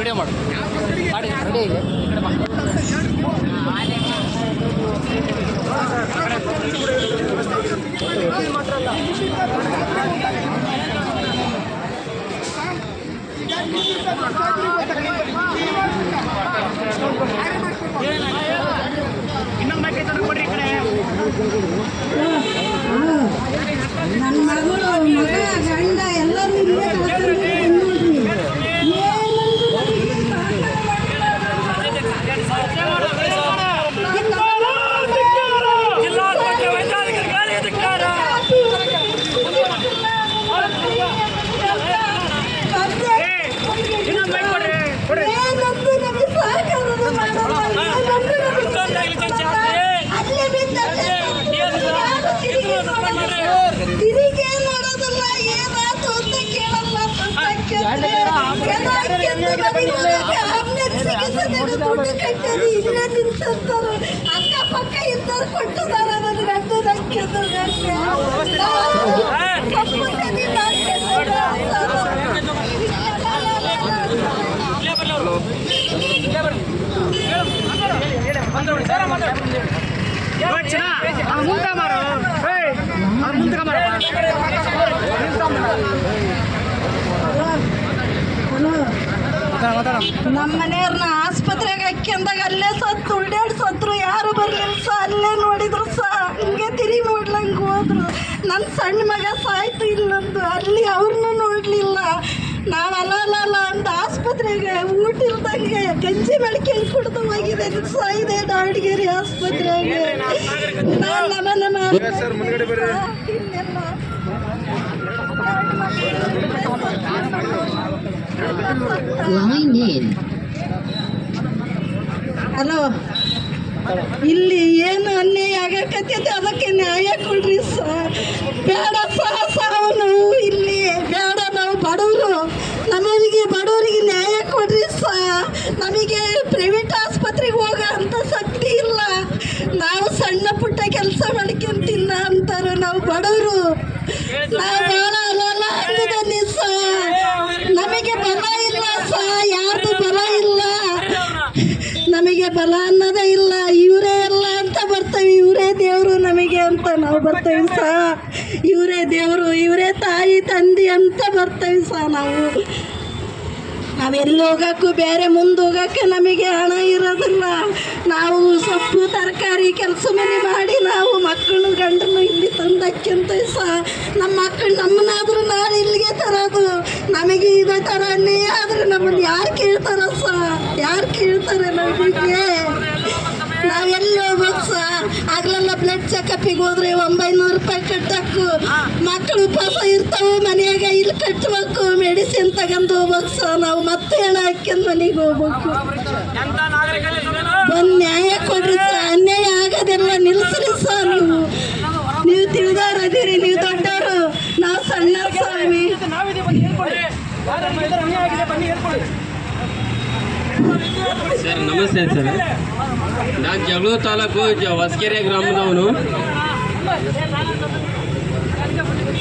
Video ಮಾಡು ಮಾಡಿ ready ಇದೆ ನನ್ನ ಮಗಳು ಮಗ ಗಂಡ ಎಲ್ಲರೂ ತಿರುಗಿ ನೋಡೋದಲ್ಲ ಏನಾಯ್ತು ಅಂತ ಕೇಳಲ್ಲ ದುಡ್ಡು ಕಟ್ಟೋದು ಇಲ್ಲೇ ನಿಂತಾರೆ ಅಕ್ಕಪಕ್ಕ ಇದ್ದವ್ರು ಕೊಟ್ಟಿದಾರ ನನ್ನ ನಮ್ಮ ಮನೆಯವ್ರನ್ನ ಆಸ್ಪತ್ರೆಗೆ ಹಾಕ್ಯಂದಾಗ ಅಲ್ಲೇ ಸತ್ತು ಉಳ್ಳಾಡಿ ಸತ್ರು ಯಾರು ಬರ್ಲಿಲ್ಲ ಸ ಅಲ್ಲೇ ನೋಡಿದ್ರು ಸ ಹಿಂಗೆ ತಿರುಗಿ ನೋಡ್ಲಂಗೆ ಹೋದ್ರು ನನ್ನ ಸಣ್ಣ ಮಗ ಸಾಯ್ತು ಇಲ್ಲೊಂದು ಅಲ್ಲಿ ಅವ್ರನ್ನೂ ನೋಡಲಿಲ್ಲ ನಾವು ಅಲ್ಲ ಅಂತ ಆಸ್ಪತ್ರೆಗೆ ಊಟ ಇಲ್ದಂಗೆ ಗಂಜಿ ಬೆಳಕೆಯಲ್ಲಿ ಕುಡ್ದು ಹೋಗಿದೆ ಸಾಯಿದೆ ದಾವಣಗೆರೆ ಆಸ್ಪತ್ರೆಗೆ ಹಲೋ ಇಲ್ಲಿ ಏನು ಅನ್ಯಾಯ ಆಗಕತ್ತೈತೆ ಅದಕ್ಕೆ ನ್ಯಾಯ ಕೊಡ್ರಿ ಸರ್ ಬೇಡ ಸಾವು ಇಲ್ಲಿ ಬೇಡ ನಾವು ಬಡವರು ನಮಗೆ ಬಡವರಿಗೆ ನ್ಯಾಯ ಕೊಡ್ರಿ ನಮಗೆ ಪ್ರೈವೇಟ್ ಆಸ್ಪತ್ರೆಗೆ ಹೋಗೋ ಅಂಥ ಶಕ್ತಿ ಇಲ್ಲ ನಾವು ಸಣ್ಣ ಪುಟ್ಟ ಕೆಲಸ ಮಾಡ್ಕೊಂತಿಲ್ಲ ಅಂತಾರೆ ನಾವು ಬಡವರು ನಾವು ಭಾಳ ಅಲ್ಲ ಹಂಗದಲ್ಲಿ ನಮಗೆ ಬಲ ಇಲ್ಲ ಯಾರ್ದು ಬಲ ಇಲ್ಲ ನಮಗೆ ಬಲ ಅನ್ನೋದೇ ಇಲ್ಲ ಇವರೇ ಎಲ್ಲ ಅಂತ ಬರ್ತೇವೆ ಇವರೇ ದೇವರು ನಮಗೆ ಅಂತ ನಾವು ಬರ್ತೇವೆ ಇವರೇ ದೇವರು ಇವರೇ ತಾಯಿ ತಂದೆ ಅಂತ ಬರ್ತೇವೆ ನಾವೆಲ್ಲಿ ಹೋಗೋಕ್ಕೂ ಬೇರೆ ಮುಂದೆ ಹೋಗೋಕ್ಕೆ ನಮಗೆ ಹಣ ಇರೋದಿಲ್ಲ ನಾವು ಸೊಪ್ಪು ತರಕಾರಿ ಕೆಲಸ ಮನೆ ಮಾಡಿ ನಾವು ಮಕ್ಕಳು ಗಂಡನ್ನು ಇಲ್ಲಿ ತಂದಕ್ಕಿಂತ ನಮ್ಮ ಮಕ್ಕಳು ನಮ್ಮನ್ನಾದರೂ ನಾಳೆ ಇಲ್ಲಿಗೆ ತರೋದು ನಮಗೆ ಇದೇ ಥರ ಅನ್ಯಾಯ ಆದರೆ ನಮ್ಮನ್ನು ಯಾರು ಕೇಳ್ತಾರ ಯಾರು ಕೇಳ್ತಾರೆ ನಮಗೆ ನಾವೆಲ್ಲಿ ಹೋಗ್ಬೇಕು ಆಗ್ಲೆಲ್ಲ ಬ್ಲಡ್ ಚೆಕಪ್ಪಿಗೆ ಹೋದ್ರೆ 900 ರೂಪಾಯಿ ಕಟ್ಟಬೇಕು ಮಕ್ಕಳು ಉಪವಾಸ ಇರ್ತಾವೆ ಮನೆಯಾಗ ಇಲ್ಲಿ ಕಟ್ಟಬೇಕು ಮೆಡಿಸಿನ್ ತಗೊಂಡು ಹೋಗ್ಬೇಕು ನಾವು ಮತ್ತೆ ಹಣ ಹಾಕ್ಯಂದು ಮನೆಗೆ ಹೋಗ್ಬೇಕು ಒಂದು ನ್ಯಾಯ ಕೊಡ್ರಿ ಅನ್ಯಾಯ ಆಗೋದೆಲ್ಲ ನಿಲ್ಲಿಸ್ರಿ ನೀವು ತಿಳಿದವ್ರದಿರಿ ನೀವು ದೊಡ್ಡವರು ನಾವು ಸಣ್ಣ ಸ್ವಾಮಿ ಸರ್ ನಮಸ್ತೆ ಸರ್ ನಾನು ಜಗಳೂರು ತಾಲೂಕು ಹೊಸಕೆರೆ ಗ್ರಾಮದವನು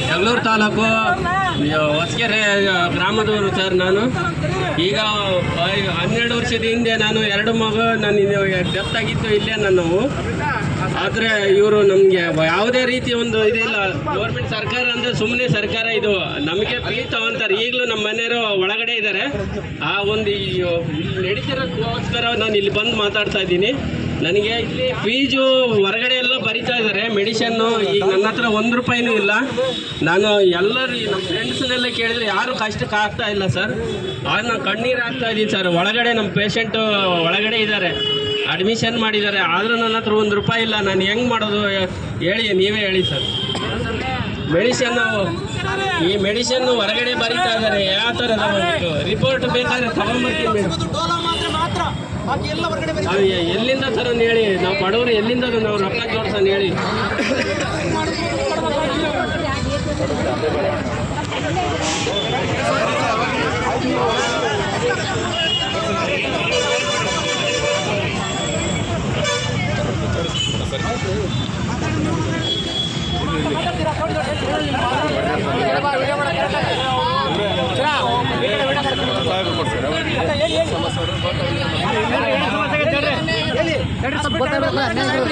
ಜಗಳೂರು ತಾಲೂಕು ಹೊಸಕೆರೆ ಗ್ರಾಮದವರು ಸರ್ ನಾನು ಈಗ 12 ವರ್ಷದ ಹಿಂದೆ ನಾನು 2 ಮಗು ನಾನು ಡೆತ್ ಆಗಿತ್ತು ಇಲ್ಲೇ ನನ್ನವು ಆದರೆ ಇವರು ನಮಗೆ ಯಾವುದೇ ರೀತಿ ಒಂದು ಇದಿಲ್ಲ ಗೌರ್ಮೆಂಟ್ ಸರ್ಕಾರ ಅಂದರೆ ಸುಮ್ಮನೆ ಸರ್ಕಾರ ಇದು ನಮಗೆ ಫೀಸ್ ತಗೊಂತಾರೆ ಈಗಲೂ ನಮ್ಮ ಮನೆಯವರು ಒಳಗಡೆ ಇದ್ದಾರೆ ಆ ಒಂದು ನಡೀತಿರೋದಕ್ಕೋಸ್ಕರ ನಾನು ಇಲ್ಲಿ ಬಂದು ಮಾತಾಡ್ತಾ ಇದ್ದೀನಿ ನನಗೆ ಇಲ್ಲಿ ಫೀಸು ಹೊರಗಡೆ ಎಲ್ಲ ಬರಿತಾ ಇದ್ದಾರೆ ಮೆಡಿಷನ್ನು ಈಗ ನನ್ನ ಹತ್ರ 1 ರೂಪಾಯಿನೂ ಇಲ್ಲ ನಾನು ಎಲ್ಲರೂ ನಮ್ಮ ಫ್ರೆಂಡ್ಸ್ನೆಲ್ಲ ಕೇಳಿದ್ರೆ ಯಾರು ಕಷ್ಟಕ್ಕೆ ಆಗ್ತಾ ಇಲ್ಲ ಸರ್ ಆಗ ನಾನು ಕಣ್ಣೀರು ಆಗ್ತಾ ಇದ್ದೀನಿ ಸರ್ ಒಳಗಡೆ ನಮ್ಮ ಪೇಷಂಟು ಒಳಗಡೆ ಇದ್ದಾರೆ ಅಡ್ಮಿಷನ್ ಮಾಡಿದ್ದಾರೆ ಆದರೂ ನನ್ನ ಹತ್ರ 1 ರೂಪಾಯಿ ಇಲ್ಲ ನಾನು ಹೆಂಗೆ ಮಾಡೋದು ಹೇಳಿ ನೀವೇ ಹೇಳಿ ಸರ್ ಈ ಮೆಡಿಷನ್ನು ಹೊರಗಡೆ ಬರೀತಾ ಇದ್ದಾರೆ ಯಾವ ಥರ ರಿಪೋರ್ಟ್ ಬೇಕಾದ್ರೆ ತಗೊಂಡ್ಬರ್ತೀನಿ ಎಲ್ಲಿಂದ ತರೋನು ಹೇಳಿ ನಾವು ಬಡವರು ಎಲ್ಲಿಂದ ನಾವು ರೊಕ್ಕ ಜೋಡ್ಸೋಣ ಹೇಳಿ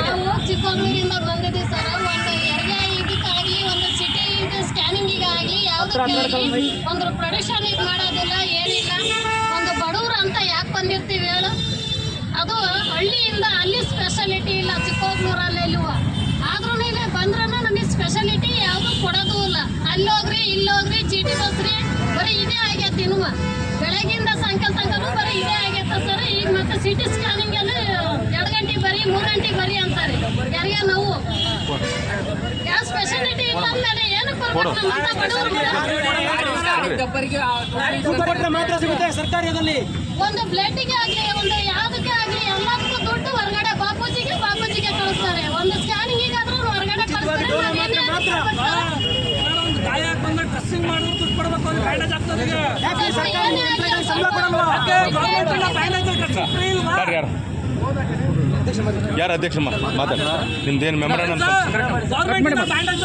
ನಾವು ಚಿಕ್ಕಮಗಳೂರಿಂದ ಬಂದಿದ್ದೀವಿ ಸರ್. ಒಂದು ಹೆರಿಗೆ ಇದಕ್ಕಾಗಲಿ, ಒಂದು ಸಿಟಿ ಇದು ಸ್ಕ್ಯಾನಿಂಗಿಗಾಗಲಿ, ಯಾವುದಕ್ಕೆ ಒಂದು ಪ್ರೊಡಕ್ಷನ್ ಇದು ಮಾಡೋದಿಲ್ಲ, ಏನಿಲ್ಲ. ಒಂದು ಬಡವರು ಅಂತ ಯಾಕೆ ಬಂದಿರ್ತೀವಿ ಹೇಳು? ಅದು ಹಳ್ಳಿಯಿಂದ ಅಲ್ಲಿ ಸ್ಪೆಷಾಲಿಟಿ ಇಲ್ಲ, ಚಿಕ್ಕಮಗಳೂರಲ್ಲೆಲ್ಲೂ. ಆದ್ರೂ ಬಂದ್ರೂ ನಮಗೆ ಸ್ಪೆಷಾಲಿಟಿ ಯಾವುದು ಕೊಡೋದು ಇಲ್ಲ. ಅಲ್ಲೋಗ್ರಿ ಇಲ್ಲೋಗ್ರಿ ಚೀಟಿ ಬಸ್ರಿ ಬರೀ ಇದೇ ಆಗೈತೆ ಇನ್ನು. ಬೆಳಗ್ಗಿಂದ ಸಾಯಂಕಾಲ ತನಕನೂ ಬರೀ ಇದೇ ಆಗೈತೆ ಸರ್. ಈಗ ಮತ್ತೆ ಸಿಟಿ ಸ್ಕ್ಯಾನಿಂಗ್ ಅಲ್ಲಿ 2 ಗಂಟೆಗೆ ಬರೀ 3 ಗಂಟೆಗೆ ಬರೀ ಅಂತಾರೆ. ಯಾರಿಗೆ ನೋವು ಯಾವ ಸ್ಪೆಷಾಲಿಟಿ ಇಲ್ಲ ಅಂದ್ಮೇಲೆ ಏನಕ್ಕೆ ಬರ್ಬೇಕು ನಮ್ಮಂತ ಬಡವರು? ಮಾತ್ರ ಸಿಗುತ್ತೆ ಸರ್ಕಾರದಲ್ಲಿ. ಒಂದು ಬ್ಲಡ್ಗೆ ಆಗಲಿ, ಒಂದು ಯಾವುದಕ್ಕೆ ಆಗಲಿ, ಎಲ್ಲದಕ್ಕೂ ದುಡ್ಡು ಹೊರಗಡೆ ಬಾಪೂಜಿಗೆ ಕಳಿಸ್ತಾರೆ. ಒಂದು ಸ್ಕ್ಯಾನಿಂಗಿಗಾದ್ರೂ ಹೊರಗಡೆ ಕಳಿಸ್ತಾರೆ. ಗಾಯ ಬಂದ್ರೆ ಡ್ರೆಸ್ಸಿಂಗ್ ಮಾಡಿದ್ರೆ ದುಡ್ಡು ಕೊಡಬೇಕು, ಅವ್ರಿಗೆ ಬ್ಯಾಂಡೇಜ್ ಆಗ್ತದೆ. ಸಂಬಳ ಕೊಡಲ್ವಾ? ಯಾರು ಅಧ್ಯಕ್ಷ ಮಾತಾಡಿ ನಿಮ್ದೇನು ಮೆಮೊರಾಂಡಮ್ ಗೌರ್ಮೆಂಟ್ ಬ್ಯಾಂಡೇಜ್